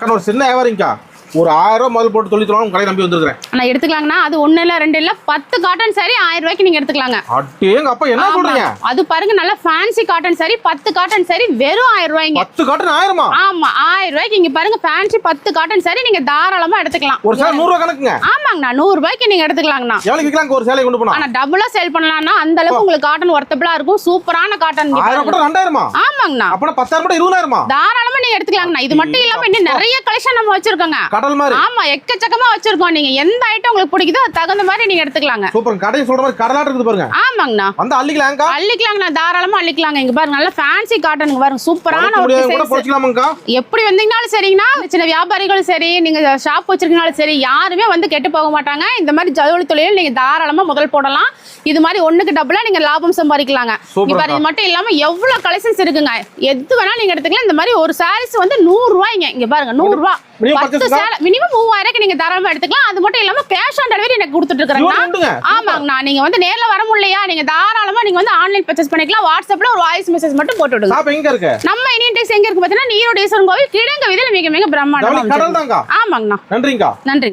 ஒரு சின்ன வியாபாரிங்கக்கா ஒரு 1000 ரூபாய் முதல் போட்டு தொழில் கடை நம்பி வந்துருக்கேன். நான் எடுத்துக்கலாங்கண்ணா. அது 1 இல்ல 2 இல்ல 10 காட்டன் சாரி 1000 ரூபாய்க்கு நீங்க எடுத்துக்கலாங்க. அட்டேங்க அப்பா என்ன சொல்றீங்க? அது பாருங்க நல்ல fancy cotton sorry 10 cotton sorry வெறும் 1000 ரூபாய்ங்க. 10 காட்டன் 1000மா? ஆமா 1000 ரூபாய்க்கு இங்க பாருங்க ஃபேன்சி 10 காட்டன் சாரி நீங்க தாராளமா எடுத்துக்கலாம். ஒரு சேலை 100 ரூபாய் கணக்குங்க. ஆமாங்கண்ணா 100 ரூபாய்க்கு நீங்க எடுத்துக்கலாங்கண்ணா. எவ்வளவு விக்கலாங்க ஒரு சேலை கொண்டு போனா? ஆனா டபுளா சேல் பண்ணலாம்னா அந்த அளவுக்கு உங்களுக்கு காட்டன் வர்த்தபிளா இருக்கும். சூப்பரான காட்டன். 1000 கூட 2000மா? ஆமாங்கண்ணா. அப்பனா 10000 கூட 20000மா? தாராளமா நீங்க எடுத்துக்கலாங்கண்ணா. இது மட்டும் இல்லாம இன்னும் நிறைய கலெக்ஷன் நம்ம வச்சிருக்கோங்க. கடல் மாதிரி. ஆமா எக்கச்சக்கமா வச்சிருக்கோம். நீங்க எந்த ஐட்டம் உங்களுக்கு பிடிக்குதோ அது தகுந்த மாதிரி நீங்க எடுத்துக்கலாங்க. சூப்பர். கடை சொல்ற மாதிரி கடலாட்ட இருக்குது பாருங்க. ஆமாங்கண்ணா. வந்து அள்ளிக்கலாம்க்கா. அள்ளிக்கலாங்கண்ணா. தாராளமா அள்ளிக்கலாங்க. இங்க பாருங்க நல்ல ஃபேன்சி காட்டனுங்க பாருங்க. சூப்பரான ஒரு டிசைன். எப்படி வந்தீங்கனாலும் சரிங்கண்ணா. சின்ன வியாபாரிகளும் சரி நீங்க ஷாப் வச்சிருக்கனாலும் சரி யாருமே வந்து கெட்டு போக மாட்டாங்க. இந்த மாதிரி ஜவுளி தொழில் நீங்க தாராளமா முதல் போடலாம். இது மாதிரி ஒண்ணுக்கு டபுளா நீங்க லாபம் சம்பாதிக்கலாங்க. இது மட்டும் இல்லாம எவ்வளவு கலெக்ஷன்ஸ் இருக்குங்க. எது வேணாலும் நீங்க எடுத்துக்கலாம். இந்த மாதிரி ஒரு சாரீஸ் வந்து 100 ரூபாய்ங்க. இங்க பாருங்க 100 ரூபாய். 10 சேலை மினிமம் 3000க்கு நீங்க தாராளமா எடுத்துக்கலாம். அது மட்டும் இல்லாம கேஷ் ஆன் டெலிவரி எனக்கு கொடுத்துட்டு இருக்காங்க. ஆமாங்கண்ணா. நீங்க வந்து நேர்ல வர முடியலையா நீங்க தாராளமா நீங்க வந்து ஆன்லைன் பர்ச்சேஸ் பண்ணிக்கலாம். வாட்ஸ்அப்ல ஒரு வாய்ஸ் மெசேஜ் மட்டும் போட்டு விடுங்க. ஷாப் எங்க இருக்கு? நம்ம இந்தியன் டெக்ஸ் எங்க இருக்கு பாத்தீங்கன்னா ஈரோடு ஈஸ்வரன் கோவில் கிழங்க வீதியில மிக மிக பிரம்மாண்டமா. ஆமாங்கண்ணா. நன்றிங்கண்ணா. நன்றி.